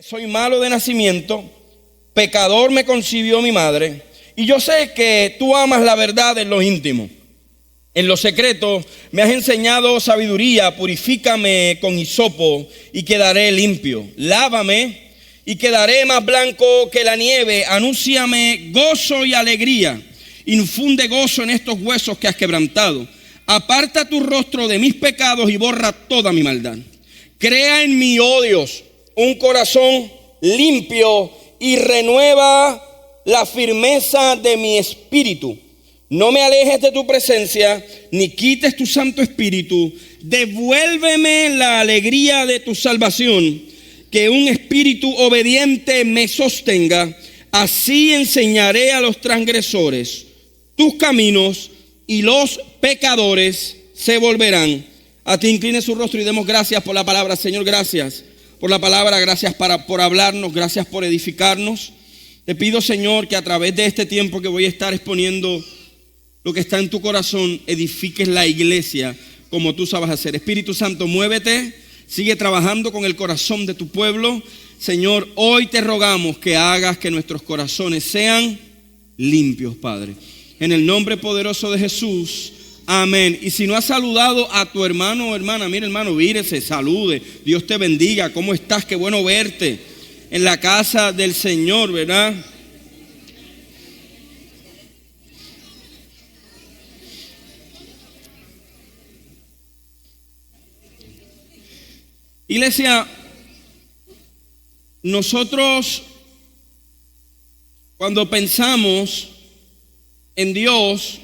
Soy malo de nacimiento, pecador me concibió mi madre, y yo sé que tú amas la verdad en lo íntimo. En lo secreto me has enseñado sabiduría, purifícame con hisopo y quedaré limpio. Lávame y quedaré más blanco que la nieve. Anúnciame gozo y alegría. Infunde gozo en estos huesos que has quebrantado. Aparta tu rostro de mis pecados y borra toda mi maldad. Crea en mí, oh Dios, un corazón limpio y renueva la firmeza de mi espíritu. No me alejes de tu presencia, ni quites tu Santo Espíritu. Devuélveme la alegría de tu salvación, que un espíritu obediente me sostenga. Así enseñaré a los transgresores tus caminos, y los pecadores se volverán a ti. Incline su rostro y demos gracias por la palabra. Señor, gracias por la palabra, gracias por hablarnos, gracias por edificarnos. Te pido, Señor, que a través de este tiempo que voy a estar exponiendo lo que está en tu corazón, edifiques la iglesia como tú sabes hacer. Espíritu Santo, muévete, sigue trabajando con el corazón de tu pueblo. Señor, hoy te rogamos que hagas que nuestros corazones sean limpios, Padre. En el nombre poderoso de Jesús, amén. Y si no has saludado a tu hermano o hermana, mira, hermano, vírese, salude. Dios te bendiga. ¿Cómo estás? Qué bueno verte en la casa del Señor, ¿verdad? Iglesia, nosotros cuando pensamos en Dios,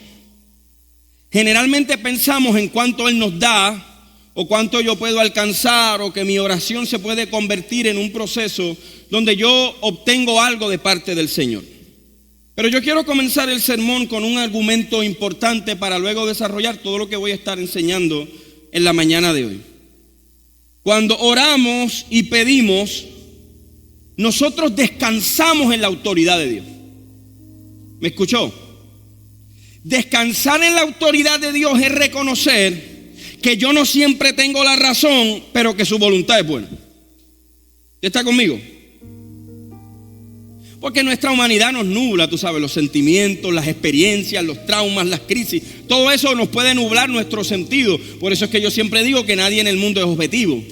generalmente pensamos en cuánto Él nos da, o cuánto yo puedo alcanzar, o que mi oración se puede convertir en un proceso donde yo obtengo algo de parte del Señor. Pero yo quiero comenzar el sermón con un argumento importante para luego desarrollar todo lo que voy a estar enseñando en la mañana de hoy. Cuando oramos y pedimos, nosotros descansamos en la autoridad de Dios. ¿Me escuchó? Descansar en la autoridad de Dios es reconocer que yo no siempre tengo la razón, pero que su voluntad es buena. ¿Usted está conmigo? Porque nuestra humanidad nos nubla, tú sabes, los sentimientos, las experiencias, los traumas, las crisis. Todo eso nos puede nublar nuestro sentido. Por eso es que yo siempre digo que nadie en el mundo es objetivo.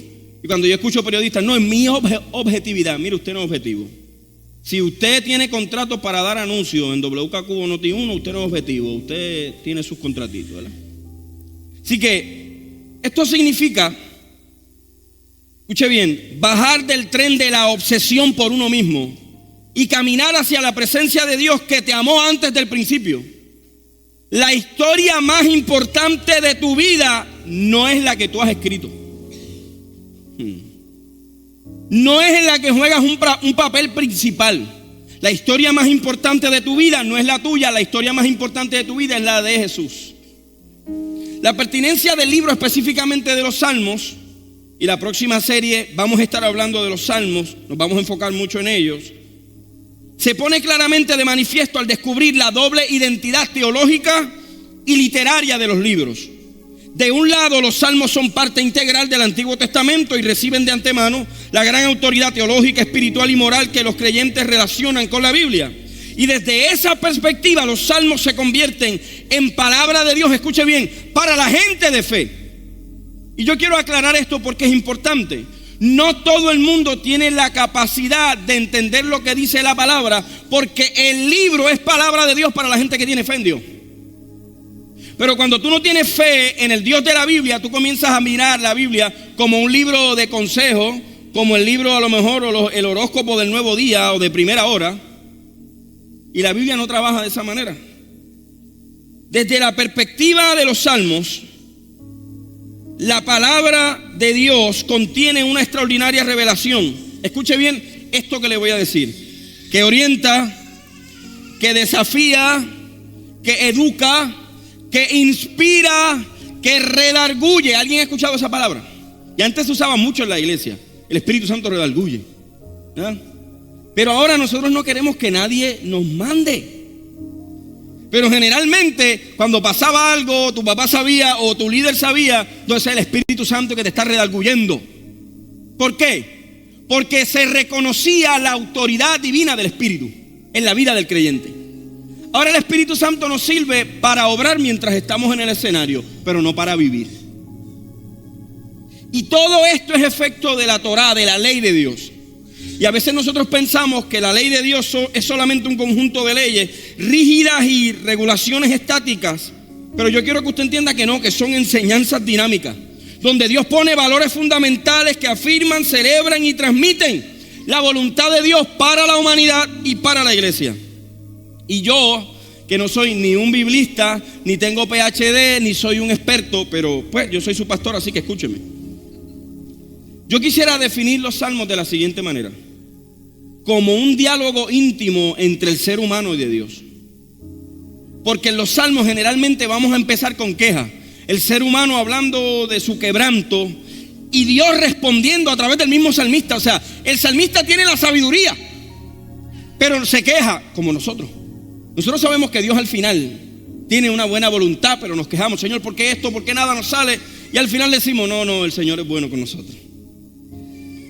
Y cuando yo escucho periodistas, no, es mi objetividad. Mire, usted no es objetivo. Si usted tiene contratos para dar anuncios en WKQ o Noti1, usted no es objetivo. Usted tiene sus contratitos, ¿verdad? Así que esto significa, escuche bien, bajar del tren de la obsesión por uno mismo y caminar hacia la presencia de Dios que te amó antes del principio. La historia más importante de tu vida no es la que tú has escrito. No es en la que juegas un papel principal. La historia más importante de tu vida no es la tuya. La historia más importante de tu vida es la de Jesús. La pertinencia del libro, específicamente de los Salmos, y la próxima serie vamos a estar hablando de los Salmos, nos vamos a enfocar mucho en ellos, se pone claramente de manifiesto al descubrir la doble identidad teológica y literaria de los libros. De un lado, los salmos son parte integral del Antiguo Testamento y reciben de antemano la gran autoridad teológica, espiritual y moral que los creyentes relacionan con la Biblia. Y desde esa perspectiva, los salmos se convierten en palabra de Dios, escuche bien, para la gente de fe. Y yo quiero aclarar esto porque es importante. No todo el mundo tiene la capacidad de entender lo que dice la palabra, porque el libro es palabra de Dios para la gente que tiene fe en Dios. Pero cuando tú no tienes fe en el Dios de la Biblia, tú comienzas a mirar la Biblia como un libro de consejo, como el libro a lo mejor o el horóscopo del nuevo día o de primera hora. Y la Biblia no trabaja de esa manera. Desde la perspectiva de los salmos, la palabra de Dios contiene una extraordinaria revelación. Escuche bien esto que le voy a decir. Que orienta, que desafía, que educa, que inspira, que redarguye. ¿Alguien ha escuchado esa palabra? Y antes se usaba mucho en la iglesia. El Espíritu Santo redarguye, ¿verdad? Pero ahora nosotros no queremos que nadie nos mande. Pero generalmente cuando pasaba algo, tu papá sabía o tu líder sabía, entonces es el Espíritu Santo que te está redarguyendo. ¿Por qué? porque se reconocía la autoridad divina del Espíritu en la vida del creyente. Ahora el Espíritu Santo nos sirve para obrar mientras estamos en el escenario, pero no para vivir. Y todo esto es efecto de la Torá, de la ley de Dios. Y a veces nosotros pensamos que la ley de Dios es solamente un conjunto de leyes rígidas y regulaciones estáticas. Pero yo quiero que usted entienda que no, que son enseñanzas dinámicas, donde Dios pone valores fundamentales que afirman, celebran y transmiten la voluntad de Dios para la humanidad y para la iglesia. Y yo, que no soy ni un biblista, ni tengo PhD, ni soy un experto, pero pues yo soy su pastor, así que escúcheme. Yo quisiera definir los salmos de la siguiente manera: como un diálogo íntimo entre el ser humano y de Dios. Porque en los salmos generalmente vamos a empezar con quejas. El ser humano hablando de su quebranto y Dios respondiendo a través del mismo salmista. O sea, el salmista tiene la sabiduría, pero se queja como nosotros. Nosotros sabemos que Dios al final tiene una buena voluntad, pero nos quejamos: Señor, ¿por qué esto? ¿Por qué nada nos sale? Y al final decimos: no, el Señor es bueno con nosotros.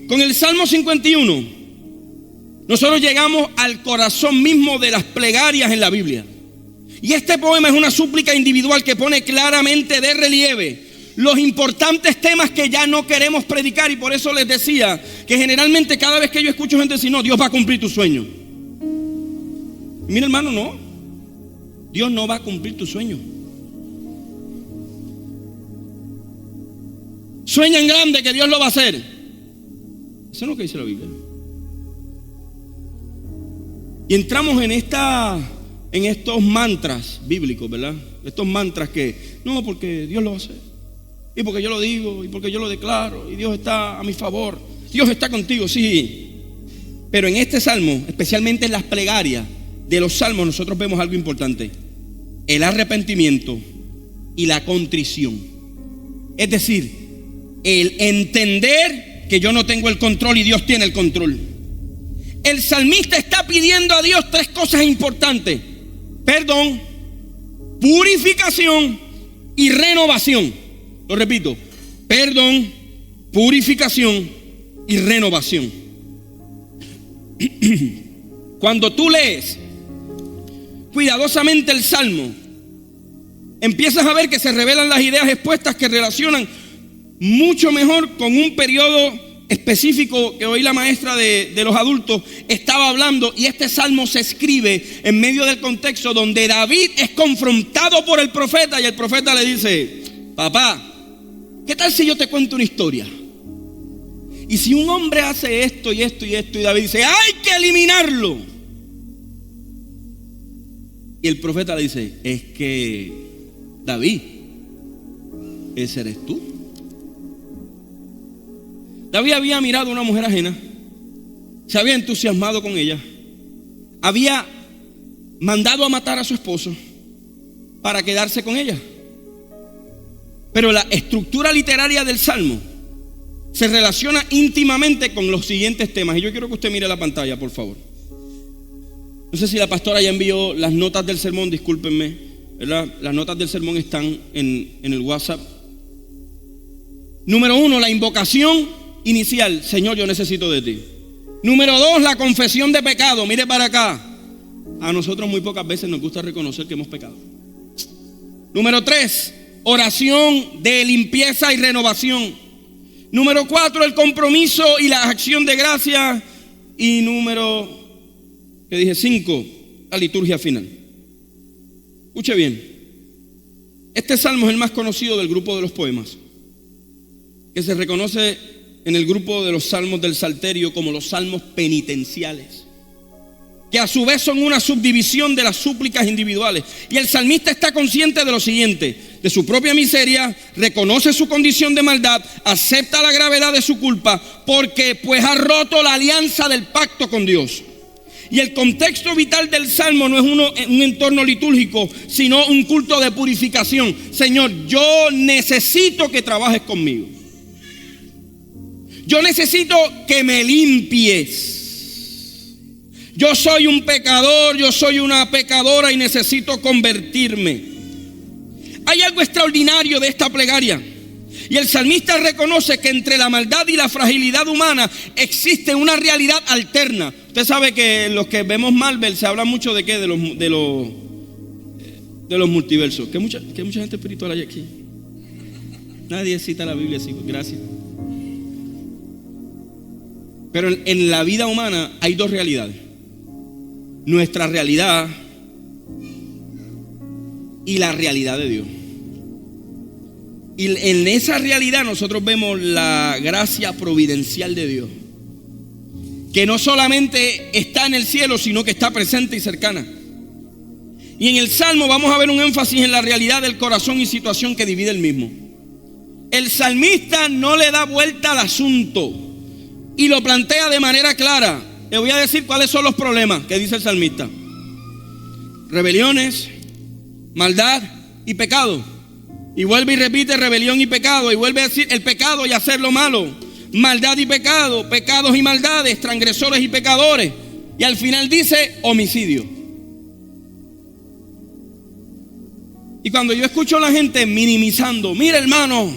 Con el Salmo 51, nosotros llegamos al corazón mismo de las plegarias en la Biblia. Y este poema es una súplica individual que pone claramente de relieve los importantes temas que ya no queremos predicar. Y por eso les decía que generalmente cada vez que yo escucho gente decir: no, Dios va a cumplir tu sueño. Mira, hermano, no, Dios no va a cumplir tu sueño. Sueña en grande que Dios lo va a hacer. Eso es lo que dice la Biblia. Y entramos en estos mantras bíblicos, ¿verdad? Estos mantras que, no, porque Dios lo va a hacer, y porque yo lo digo, y porque yo lo declaro, y Dios está a mi favor, Dios está contigo, sí. Pero en este salmo, especialmente en las plegarias de los salmos, nosotros vemos algo importante: el arrepentimiento y la contrición. Es decir, el entender que yo no tengo el control y Dios tiene el control. El salmista está pidiendo a Dios tres cosas importantes: perdón, purificación y renovación. Lo repito: perdón, purificación y renovación. Cuando tú lees cuidadosamente el Salmo, empiezas a ver que se revelan las ideas expuestas que relacionan mucho mejor con un periodo específico que hoy la maestra de los adultos estaba hablando. Y este salmo se escribe en medio del contexto donde David es confrontado por el profeta, y el profeta le dice: papá, ¿qué tal si yo te cuento una historia? Y si un hombre hace esto y esto y esto, y David dice: hay que eliminarlo. Y el profeta le dice: es que, David, ese eres tú. David había mirado a una mujer ajena, se había entusiasmado con ella, había mandado a matar a su esposo para quedarse con ella. Pero la estructura literaria del Salmo se relaciona íntimamente con los siguientes temas. Y yo quiero que usted mire la pantalla, por favor. No sé si la pastora ya envió las notas del sermón, discúlpenme, ¿verdad? Las notas del sermón están en el WhatsApp. Número 1, la invocación inicial: Señor, yo necesito de ti. Número 2, la confesión de pecado. Mire para acá. A nosotros muy pocas veces nos gusta reconocer que hemos pecado. Número 3, oración de limpieza y renovación. Número 4, el compromiso y la acción de gracia. Y número 5, la liturgia final. Escuche bien, este salmo es el más conocido del grupo de los poemas, que se reconoce en el grupo de los salmos del Salterio como los salmos penitenciales, que a su vez son una subdivisión de las súplicas individuales. Y el salmista está consciente de lo siguiente: de su propia miseria, reconoce su condición de maldad, acepta la gravedad de su culpa, porque pues ha roto la alianza del pacto con Dios. Y el contexto vital del salmo no es un entorno litúrgico, sino un culto de purificación. Señor, yo necesito que trabajes conmigo. Yo necesito que me limpies. Yo soy un pecador, yo soy una pecadora y necesito convertirme. Hay algo extraordinario de esta plegaria. Y el salmista reconoce que entre la maldad y la fragilidad humana existe una realidad alterna. Usted sabe que los que vemos Marvel se habla mucho de qué, de los multiversos. Que mucha gente espiritual hay aquí. Nadie cita la Biblia así, gracias. Pero en la vida humana hay dos realidades: nuestra realidad y la realidad de Dios. Y en esa realidad nosotros vemos la gracia providencial de Dios, que no solamente está en el cielo, sino que está presente y cercana. Y en el Salmo vamos a ver un énfasis en la realidad del corazón y situación que divide el mismo. El salmista no le da vuelta al asunto y lo plantea de manera clara. Le voy a decir cuáles son los problemas que dice el salmista: rebeliones, maldad y pecado. Y vuelve y repite rebelión y pecado, y vuelve a decir el pecado y hacer lo malo, maldad y pecado, pecados y maldades, transgresores y pecadores, y al final dice homicidio. Y cuando yo escucho a la gente minimizando: mira, hermano,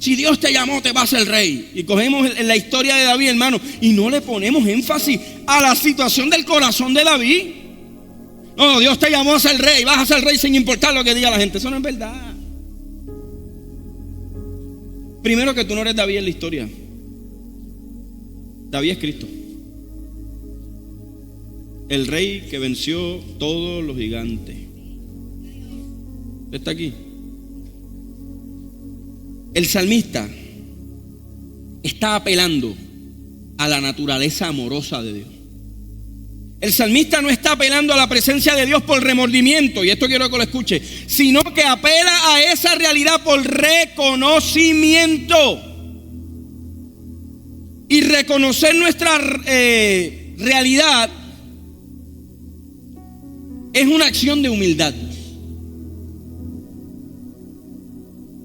si Dios te llamó, te vas a ser rey. Y cogemos la historia de David, hermano, y no le ponemos énfasis a la situación del corazón de David. No, Dios te llamó a ser rey, vas a ser rey sin importar lo que diga la gente. Eso no es verdad. Primero, que tú no eres David en la historia. David es Cristo, el rey que venció todos los gigantes. Está aquí. El salmista está apelando a la naturaleza amorosa de Dios. El salmista no está apelando a la presencia de Dios por remordimiento, y esto quiero que lo escuche, sino que apela a esa realidad por reconocimiento. Y reconocer nuestra realidad es una acción de humildad.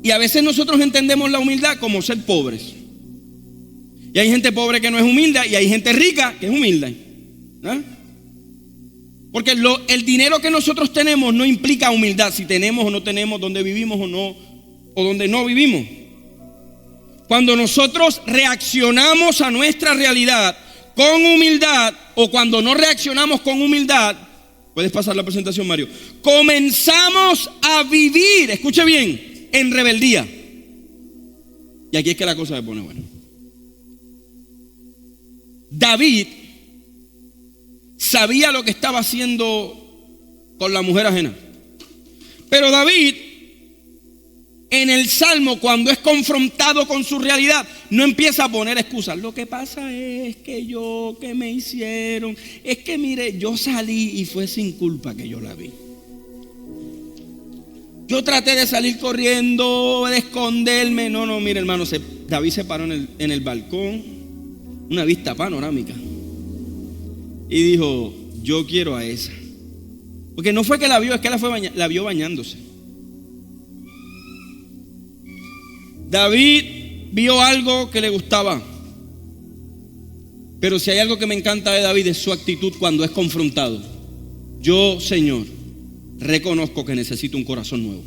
Y a veces nosotros entendemos la humildad como ser pobres. Y hay gente pobre que no es humilde, y hay gente rica que es humilde, ¿no? Porque el dinero que nosotros tenemos no implica humildad, si tenemos o no tenemos, dónde vivimos o no, o dónde no vivimos. Cuando nosotros reaccionamos a nuestra realidad con humildad, o cuando no reaccionamos con humildad, puedes pasar la presentación, Mario, comenzamos a vivir, escuche bien, en rebeldía. Y aquí es que la cosa se pone buena. David sabía lo que estaba haciendo con la mujer ajena. Pero David, en el Salmo, cuando es confrontado con su realidad, no empieza a poner excusas. Lo que pasa es que que me hicieron, es que mire, yo salí y fue sin culpa que yo la vi. Yo traté de salir corriendo, de esconderme. No, mire, hermano, David se paró en el balcón, una vista panorámica, y dijo: yo quiero a esa. Porque no fue que la vio, es que la vio bañándose. David vio algo que le gustaba. Pero si hay algo que me encanta de David, es su actitud cuando es confrontado. Yo, Señor, reconozco que necesito un corazón nuevo.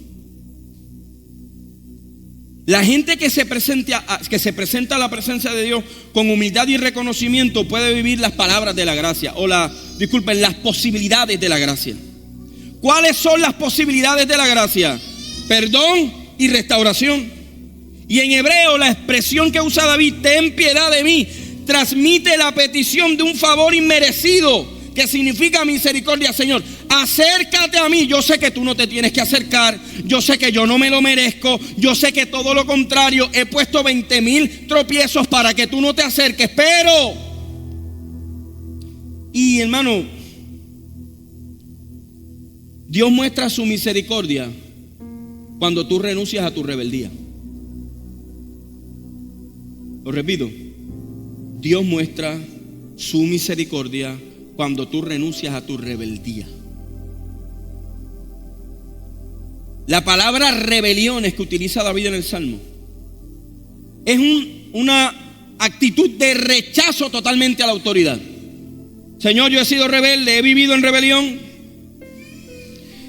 La gente que se presenta a la presencia de Dios con humildad y reconocimiento puede vivir las palabras de la gracia, las posibilidades de la gracia. ¿Cuáles son las posibilidades de la gracia? Perdón y restauración. Y en hebreo la expresión que usa David, ten piedad de mí, transmite la petición de un favor inmerecido, que significa misericordia. Señor, acércate a mí. Yo sé que tú no te tienes que acercar, yo sé que yo no me lo merezco, yo sé que todo lo contrario, he puesto 20,000 tropiezos para que tú no te acerques, pero... Y hermano, Dios muestra su misericordia cuando tú renuncias a tu rebeldía. Lo repito, Dios muestra su misericordia cuando tú renuncias a tu rebeldía. La palabra rebeliones que utiliza David en el Salmo es una actitud de rechazo totalmente a la autoridad. Señor, yo he sido rebelde, he vivido en rebelión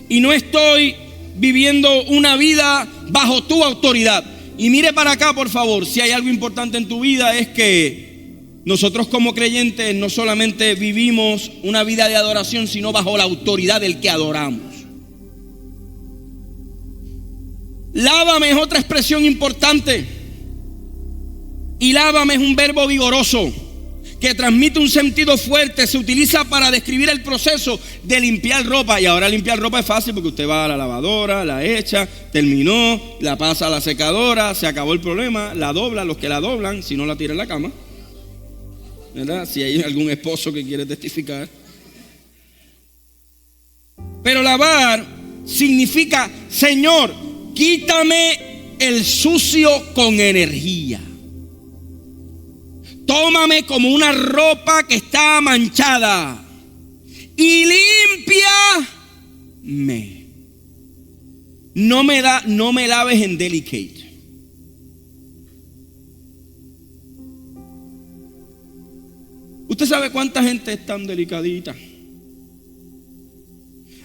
y no estoy viviendo una vida bajo tu autoridad. Y mire para acá, por favor. Si hay algo importante en tu vida, es que nosotros como creyentes no solamente vivimos una vida de adoración, sino bajo la autoridad del que adoramos. Lávame es otra expresión importante. Y lávame es un verbo vigoroso que transmite un sentido fuerte. Se utiliza para describir el proceso de limpiar ropa. Y ahora limpiar ropa es fácil porque usted va a la lavadora, la echa, terminó, la pasa a la secadora, se acabó el problema, la dobla, los que la doblan, si no la tira en la cama, ¿verdad? Si hay algún esposo que quiere testificar. Pero lavar significa: Señor, quítame el sucio con energía. Tómame como una ropa que está manchada y límpiame. No me laves en delicate. ¿Usted sabe cuánta gente es tan delicadita?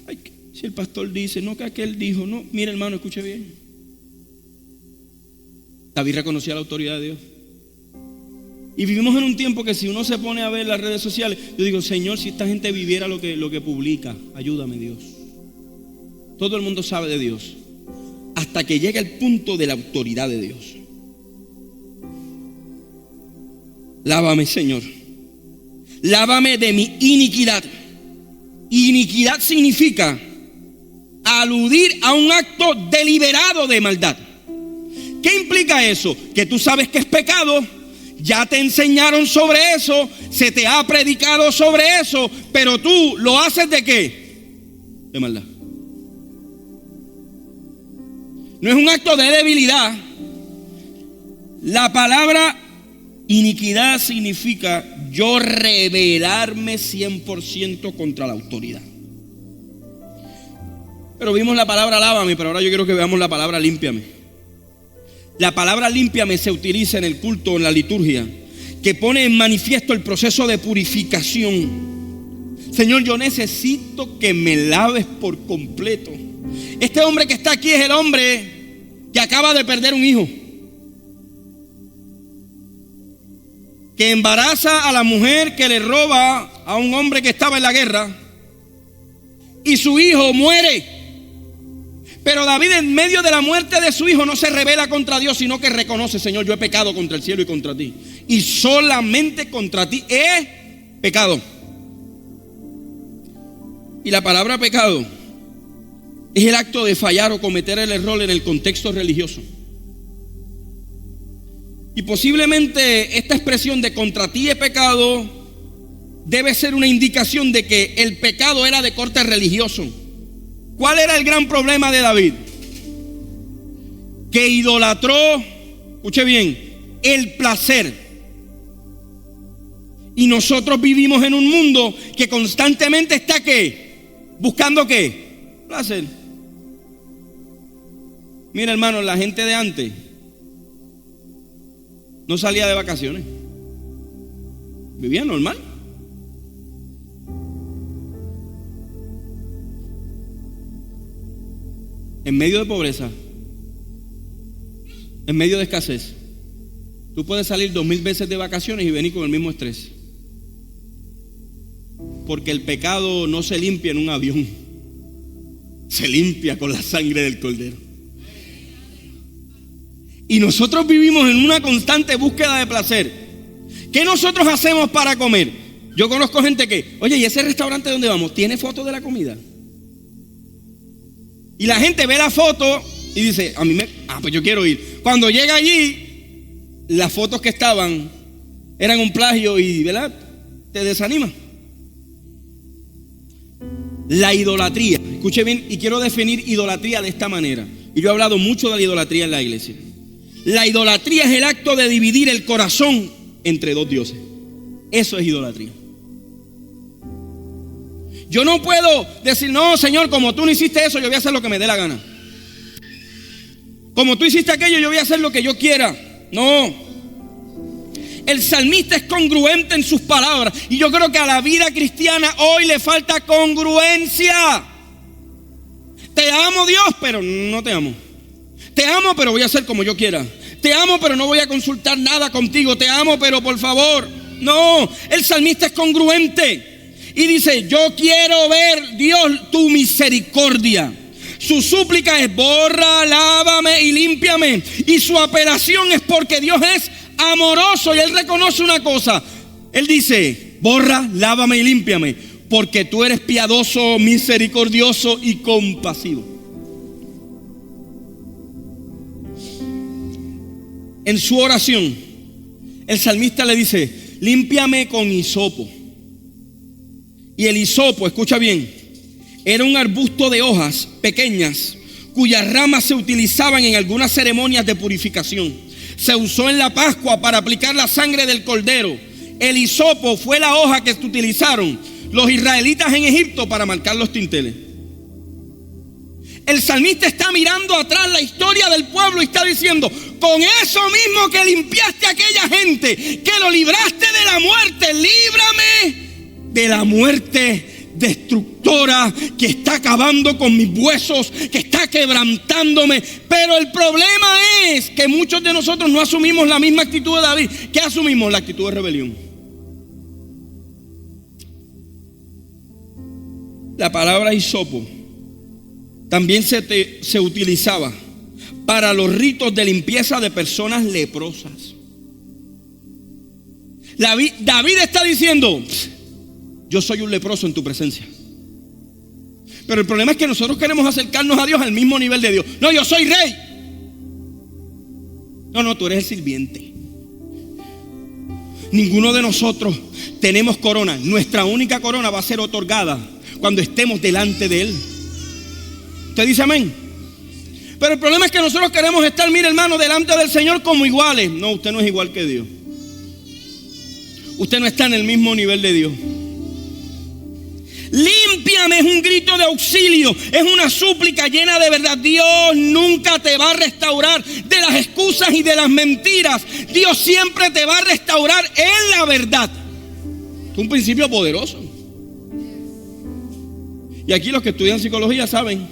Ay, si el pastor dice, no, que aquel dijo, no, mire hermano, escuche bien. David reconocía la autoridad de Dios. Y vivimos en un tiempo que si uno se pone a ver las redes sociales, yo digo, Señor, si esta gente viviera lo que publica, ayúdame Dios. Todo el mundo sabe de Dios, hasta que llega el punto de la autoridad de Dios. Lávame, Señor. Lávame de mi iniquidad. Iniquidad significa aludir a un acto deliberado de maldad. ¿Qué implica eso? Que tú sabes que es pecado. Ya te enseñaron sobre eso, se te ha predicado sobre eso, pero tú lo haces ¿de qué? De maldad. No es un acto de debilidad. La palabra iniquidad significa yo rebelarme 100% contra la autoridad. Pero vimos la palabra lávame, pero ahora yo quiero que veamos la palabra límpiame. La palabra límpiame se utiliza en el culto, en la liturgia, que pone en manifiesto el proceso de purificación. Señor, yo necesito que me laves por completo. Este hombre que está aquí es el hombre que acaba de perder un hijo, que embaraza a la mujer que le roba a un hombre que estaba en la guerra, y su hijo muere. Pero David, en medio de la muerte de su hijo, no se rebela contra Dios, sino que reconoce: Señor, yo he pecado contra el cielo y contra ti, y solamente contra ti he pecado. Y la palabra pecado es el acto de fallar o cometer el error en el contexto religioso. Y posiblemente esta expresión de contra ti he pecado debe ser una indicación de que el pecado era de corte religioso. ¿Cuál era el gran problema de David? Que idolatró, escuche bien, el placer. Y nosotros vivimos en un mundo que constantemente está ¿qué? Buscando ¿qué? Placer. Mira, hermano, la gente de antes no salía de vacaciones, vivía normal. En medio de pobreza, en medio de escasez, tú puedes salir 2000 veces de vacaciones y venir con el mismo estrés. Porque el pecado no se limpia en un avión, se limpia con la sangre del Cordero. Y nosotros vivimos en una constante búsqueda de placer. ¿Qué nosotros hacemos para comer? Yo conozco gente que, oye, ¿y ese restaurante donde vamos tiene fotos de la comida? Y la gente ve la foto y dice, pues yo quiero ir. Cuando llega allí, las fotos que estaban eran un plagio y, ¿verdad?, te desanima. La idolatría, escuche bien, y quiero definir idolatría de esta manera. Y yo he hablado mucho de la idolatría en la iglesia. La idolatría es el acto de dividir el corazón entre dos dioses. Eso es idolatría. Yo no puedo decir, no, Señor, como tú no hiciste eso, yo voy a hacer lo que me dé la gana. Como tú hiciste aquello, yo voy a hacer lo que yo quiera. No. El salmista es congruente en sus palabras. Y yo creo que a la vida cristiana hoy le falta congruencia. Te amo, Dios, pero no te amo. Te amo, pero voy a hacer como yo quiera. Te amo, pero no voy a consultar nada contigo. Te amo, pero por favor. No, el salmista es congruente y dice: yo quiero ver, Dios, tu misericordia. Su súplica es: borra, lávame y límpiame. Y su apelación es porque Dios es amoroso y Él reconoce una cosa. Él dice: borra, lávame y límpiame, porque tú eres piadoso, misericordioso y compasivo. En su oración, el salmista le dice: límpiame con hisopo. Y el hisopo, escucha bien, era un arbusto de hojas pequeñas cuyas ramas se utilizaban en algunas ceremonias de purificación. Se usó en la Pascua para aplicar la sangre del cordero. El hisopo fue la hoja que utilizaron los israelitas en Egipto para marcar los dinteles. El salmista está mirando atrás la historia del pueblo y está diciendo: con eso mismo que limpiaste a aquella gente, que lo libraste de la muerte, líbrame de la muerte destructora que está acabando con mis huesos, que está quebrantándome. Pero el problema es que muchos de nosotros no asumimos la misma actitud de David. ¿Qué asumimos? La actitud de rebelión. La palabra hisopo también se utilizaba para los ritos de limpieza de personas leprosas. David está diciendo: yo soy un leproso en tu presencia. Pero el problema es que nosotros queremos acercarnos a Dios al mismo nivel de Dios. No, yo soy rey. No, tú eres el sirviente. Ninguno de nosotros tenemos corona. Nuestra única corona va a ser otorgada cuando estemos delante de Él. ¿Usted dice amén? Pero el problema es que nosotros queremos estar, mire hermano, delante del Señor como iguales. No, usted no es igual que Dios. Usted no está en el mismo nivel de Dios. Límpiame es un grito de auxilio, es una súplica llena de verdad. Dios nunca te va a restaurar de las excusas y de las mentiras. Dios siempre te va a restaurar en la verdad. Es un principio poderoso. Y aquí los que estudian psicología saben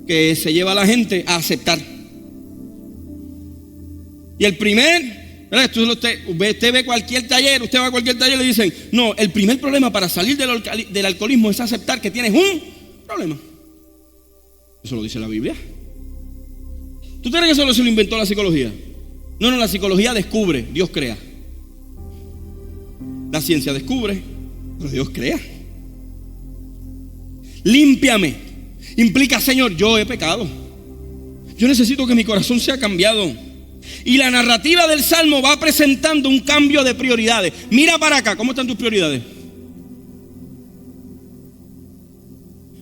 que se lleva a la gente a aceptar. Y el primer, usted ve cualquier taller, usted va a cualquier taller y le dicen: no, el primer problema para salir del alcoholismo es aceptar que tienes un problema. Eso lo dice la Biblia. ¿Tú crees que eso se lo inventó la psicología? No, la psicología descubre, Dios crea. La ciencia descubre, pero Dios crea. Límpiame implica: Señor, yo he pecado, yo necesito que mi corazón sea cambiado. Y la narrativa del Salmo va presentando un cambio de prioridades. Mira para acá, ¿cómo están tus prioridades?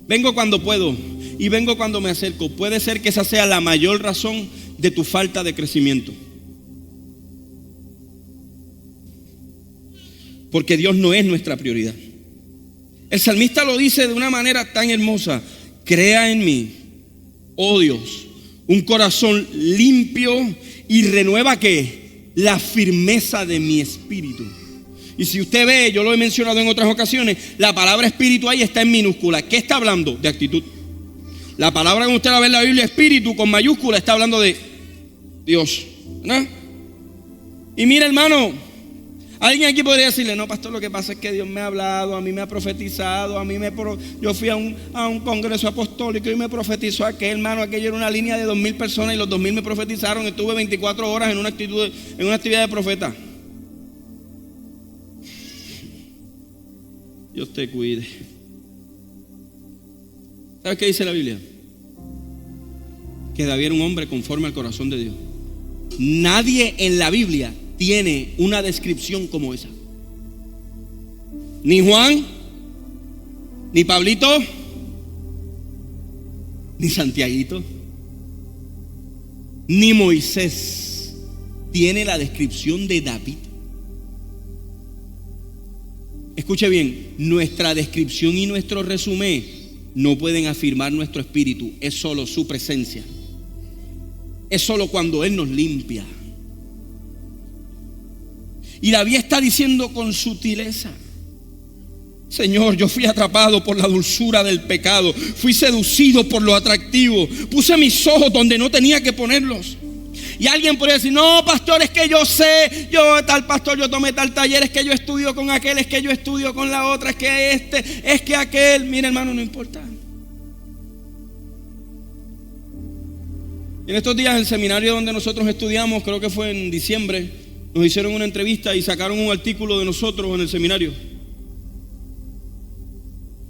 Vengo cuando puedo y vengo cuando me acerco. Puede ser que esa sea la mayor razón de tu falta de crecimiento, porque Dios no es nuestra prioridad. El salmista lo dice de una manera tan hermosa: crea en mí, oh Dios, un corazón limpio y renueva ¿qué? La firmeza de mi espíritu. Y si usted ve, yo lo he mencionado en otras ocasiones, la palabra espíritu ahí está en minúscula. ¿Qué está hablando? De actitud. La palabra que usted va a ver en la Biblia, espíritu, con mayúscula, está hablando de Dios, ¿verdad? Y mira hermano, alguien aquí podría decirle: no, pastor, lo que pasa es que Dios me ha hablado, a mí me ha profetizado, yo fui a un congreso apostólico y me profetizó aquel, hermano, aquello era una línea de 2,000 personas y los 2,000 me profetizaron. Estuve 24 horas en una actividad de profeta. Dios te cuide. ¿Sabes qué dice la Biblia? Que David era un hombre conforme al corazón de Dios. Nadie en la Biblia tiene una descripción como esa. Ni Juan, ni Pablito, ni Santiaguito, ni Moisés tiene la descripción de David. Escuche bien, nuestra descripción y nuestro resumen no pueden afirmar nuestro espíritu. Es solo su presencia. Es solo cuando Él nos limpia. Y David está diciendo con sutileza: Señor, yo fui atrapado por la dulzura del pecado. Fui seducido por lo atractivo. Puse mis ojos donde no tenía que ponerlos. Y alguien podría decir, no, pastor, es que yo sé, yo tal pastor, yo tomé tal taller, es que yo estudio con aquel, es que yo estudio con la otra, es que es que aquel. Mira, hermano, no importa. Y en estos días, en el seminario donde nosotros estudiamos, creo que fue en diciembre, nos hicieron una entrevista y sacaron un artículo de nosotros en el seminario,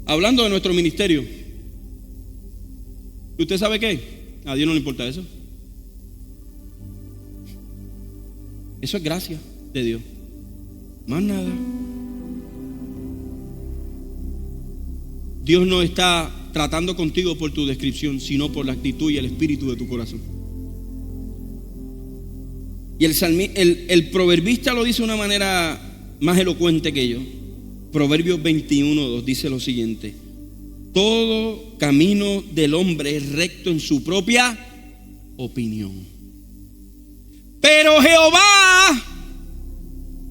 hablando de nuestro ministerio. ¿Y usted sabe qué? A Dios no le importa eso. Eso es gracia de Dios. Más nada. Dios no está tratando contigo por tu descripción, sino por la actitud y el espíritu de tu corazón. Y el proverbista lo dice de una manera más elocuente que yo. Proverbios 21:2 dice lo siguiente: todo camino del hombre es recto en su propia opinión, pero Jehová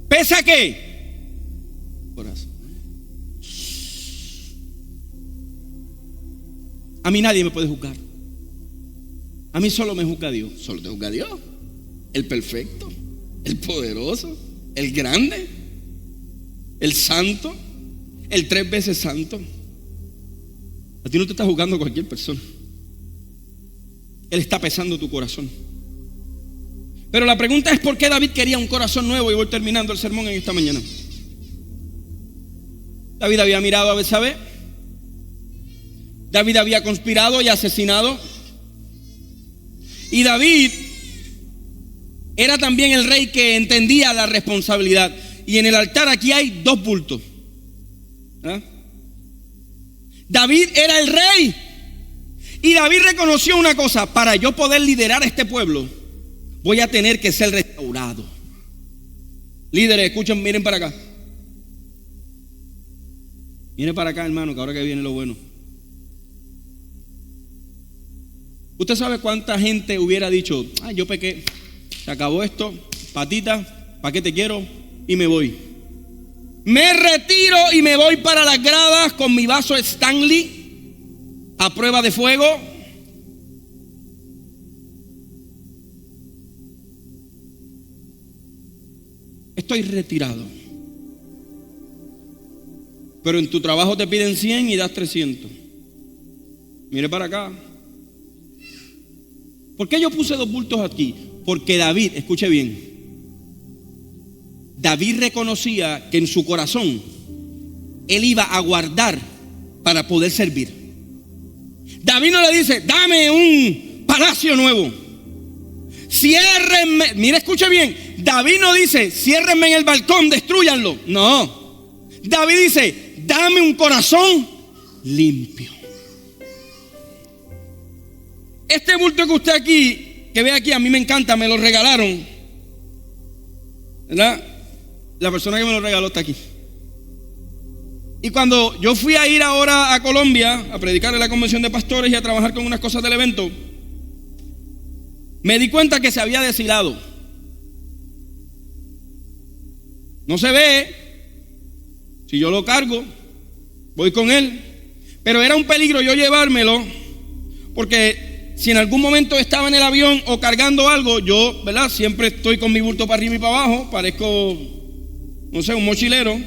pesa ¿qué? Corazón. A mí nadie me puede juzgar. A mí solo me juzga Dios. Solo te juzga Dios. El perfecto, el poderoso, el grande, el santo, el 3 veces santo. A ti no te está juzgando cualquier persona. Él está pesando tu corazón. Pero la pregunta es: ¿por qué David quería un corazón nuevo? Y voy terminando el sermón en esta mañana. David había mirado a Betsabé. David había conspirado y asesinado. Y David era también el rey que entendía la responsabilidad. Y en el altar aquí hay 2 bultos. ¿Ah? David era el rey. Y David reconoció una cosa: para yo poder liderar a este pueblo, voy a tener que ser restaurado. Líderes, escuchen, miren para acá. Miren para acá, hermano, que ahora que viene lo bueno. ¿Usted sabe cuánta gente hubiera dicho: yo pequé, se acabó esto, patita, ¿para qué te quiero? Y me voy. Me retiro y me voy para las gradas con mi vaso Stanley a prueba de fuego. Estoy retirado. Pero en tu trabajo te piden 100 y das 300. Mire para acá. ¿Por qué yo puse 2 bultos aquí? Porque David, escuche bien, David reconocía que en su corazón él iba a guardar para poder servir. David no le dice: dame un palacio nuevo, ciérrenme. Mira, escuche bien, David no dice: ciérrenme en el balcón, destrúyanlo. No, David dice: dame un corazón limpio. Este bulto que usted aquí, que ve aquí, a mí me encanta, me lo regalaron, ¿verdad? La persona que me lo regaló está aquí. Y cuando yo fui a ir ahora a Colombia a predicar en la convención de pastores y a trabajar con unas cosas del evento, me di cuenta que se había deshilado. No se ve. Si yo lo cargo, voy con él. Pero era un peligro yo llevármelo, porque si en algún momento estaba en el avión o cargando algo, yo, ¿verdad? Siempre estoy con mi bulto para arriba y para abajo, parezco, no sé, un mochilero.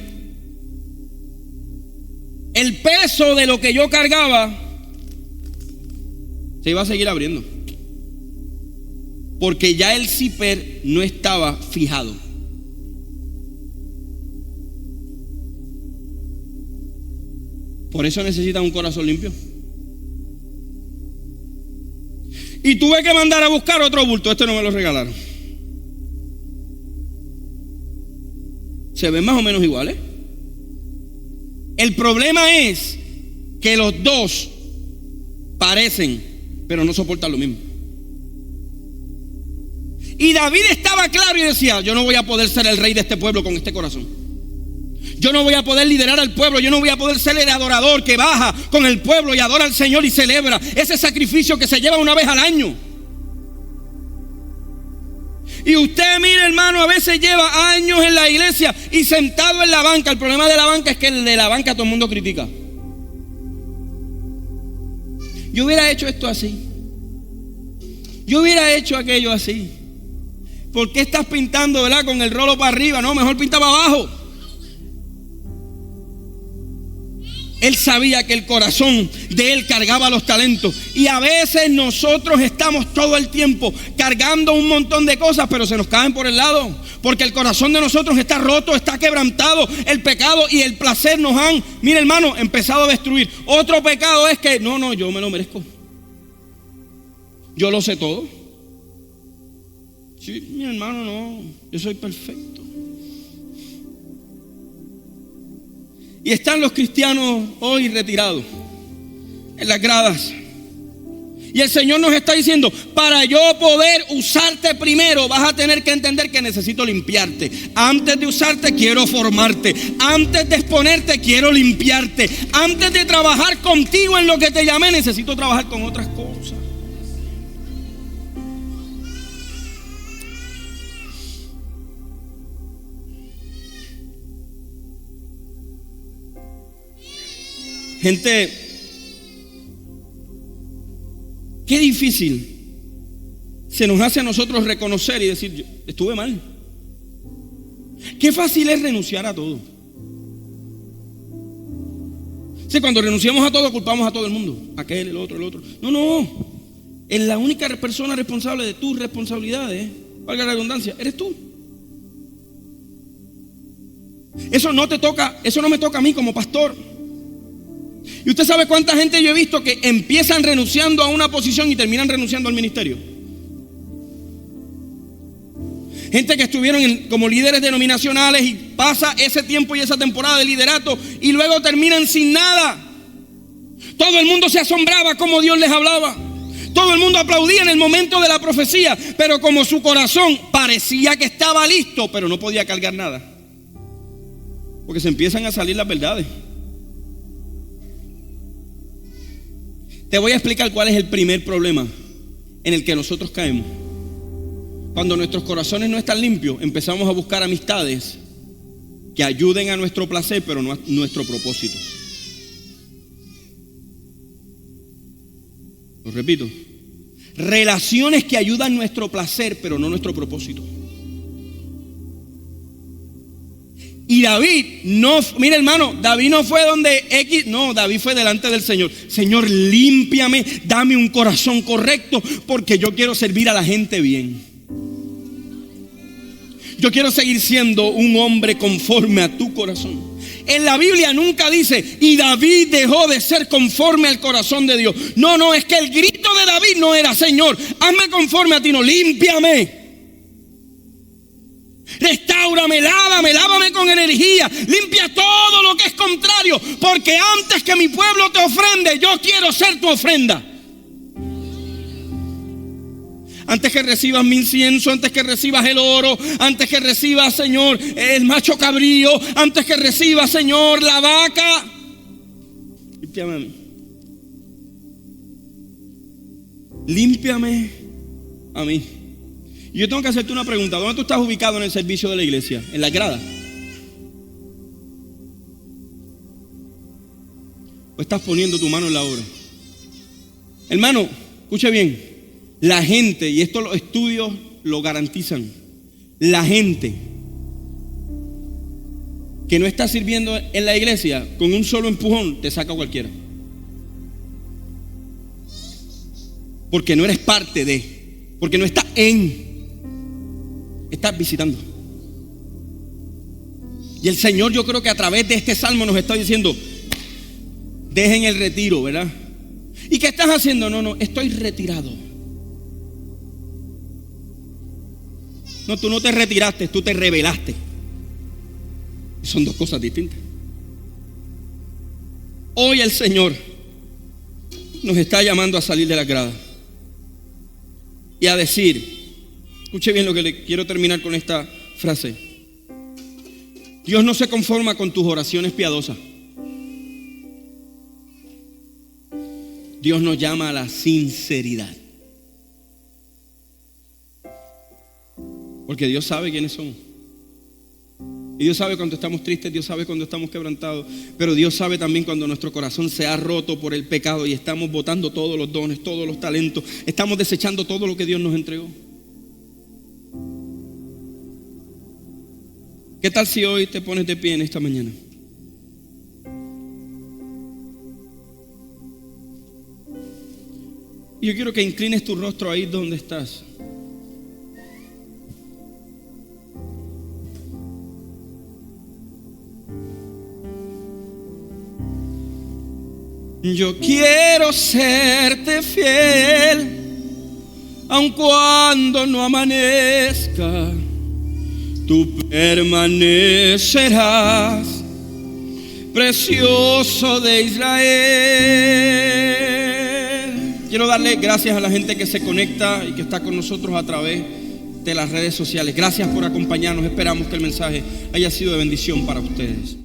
El peso de lo que yo cargaba se iba a seguir abriendo, porque ya el zipper no estaba fijado. Por eso necesitan un corazón limpio. Y tuve que mandar a buscar otro bulto. Este no me lo regalaron. Se ven más o menos iguales. El problema es que los 2 parecen, pero no soportan lo mismo. Y David estaba claro y decía: yo no voy a poder ser el rey de este pueblo con este corazón. Yo no voy a poder liderar al pueblo. Yo no voy a poder ser el adorador que baja con el pueblo y adora al Señor y celebra ese sacrificio que se lleva una vez al año. Y usted, mire, hermano, a veces lleva años en la iglesia y sentado en la banca. El problema de la banca es que el de la banca todo el mundo critica. Yo hubiera hecho esto así. Yo hubiera hecho aquello así. ¿Por qué estás pintando, verdad, con el rolo para arriba? No, mejor pinta para abajo. Él sabía que el corazón de él cargaba los talentos. Y a veces nosotros estamos todo el tiempo cargando un montón de cosas, pero se nos caen por el lado. Porque el corazón de nosotros está roto, está quebrantado. El pecado y el placer nos han, mire hermano, empezado a destruir. Otro pecado es que, no, yo me lo merezco. Yo lo sé todo. Sí, mi hermano, no, yo soy perfecto. Y están los cristianos hoy retirados en las gradas. Y el Señor nos está diciendo, para yo poder usarte primero, vas a tener que entender que necesito limpiarte. Antes de usarte, quiero formarte. Antes de exponerte, quiero limpiarte. Antes de trabajar contigo en lo que te llamé, necesito trabajar con otras cosas. Gente, qué difícil se nos hace a nosotros reconocer y decir, yo estuve mal. Qué fácil es renunciar a todo. Sí, cuando renunciamos a todo, culpamos a todo el mundo. Aquel, el otro. No. Es la única persona responsable de tus responsabilidades, valga la redundancia, eres tú. Eso no me toca a mí como pastor. ¿Y usted sabe cuánta gente yo he visto que empiezan renunciando a una posición y terminan renunciando al ministerio? Gente que estuvieron como líderes denominacionales y pasa ese tiempo y esa temporada de liderato y luego terminan sin nada. Todo el mundo se asombraba como Dios les hablaba. Todo el mundo aplaudía en el momento de la profecía, pero como su corazón parecía que estaba listo, pero no podía cargar nada. Porque se empiezan a salir las verdades. Te voy a explicar cuál es el primer problema en el que nosotros caemos. Cuando nuestros corazones no están limpios, empezamos a buscar amistades que ayuden a nuestro placer, pero no a nuestro propósito. Lo repito. Relaciones que ayudan nuestro placer, pero no nuestro propósito. Y David no, mira hermano, David no fue David fue delante del Señor. Señor, límpiame, dame un corazón correcto, porque yo quiero servir a la gente bien. Yo quiero seguir siendo un hombre conforme a tu corazón. En la Biblia nunca dice, y David dejó de ser conforme al corazón de Dios. No, es que el grito de David no era, Señor, hazme conforme a ti, no, límpiame. Restáurame, lávame con energía, limpia todo lo que es contrario, porque antes que mi pueblo te ofrende, yo quiero ser tu ofrenda. Antes que recibas mi incienso, antes que recibas el oro, antes que recibas, Señor, el macho cabrío, antes que recibas, Señor, la vaca, límpiame a mí. Límpiame a mí. Y yo tengo que hacerte una pregunta. ¿Dónde tú estás ubicado en el servicio de la iglesia? ¿En la grada? ¿O estás poniendo tu mano en la obra? Hermano, escuche bien. La gente, y esto los estudios lo garantizan, la gente que no está sirviendo en la iglesia, con un solo empujón te saca cualquiera. Porque no eres parte de, porque no estás estás visitando. Y el Señor, yo creo que a través de este salmo nos está diciendo, dejen el retiro, ¿verdad? ¿Y qué estás haciendo? No, estoy retirado. No, tú no te retiraste, tú te rebelaste. Son dos cosas distintas. Hoy el Señor nos está llamando a salir de la grada y a decir, escuche bien lo que le quiero terminar con esta frase. Dios no se conforma con tus oraciones piadosas. Dios nos llama a la sinceridad. Porque Dios sabe quiénes somos. Y Dios sabe cuando estamos tristes, Dios sabe cuando estamos quebrantados, pero Dios sabe también cuando nuestro corazón se ha roto por el pecado y estamos botando todos los dones, todos los talentos, estamos desechando todo lo que Dios nos entregó. ¿Qué tal si hoy te pones de pie en esta mañana? Y yo quiero que inclines tu rostro ahí donde estás. Yo quiero serte fiel, aun cuando no amanezca, tú permanecerás, precioso de Israel. Quiero darle gracias a la gente que se conecta y que está con nosotros a través de las redes sociales. Gracias por acompañarnos. Esperamos que el mensaje haya sido de bendición para ustedes.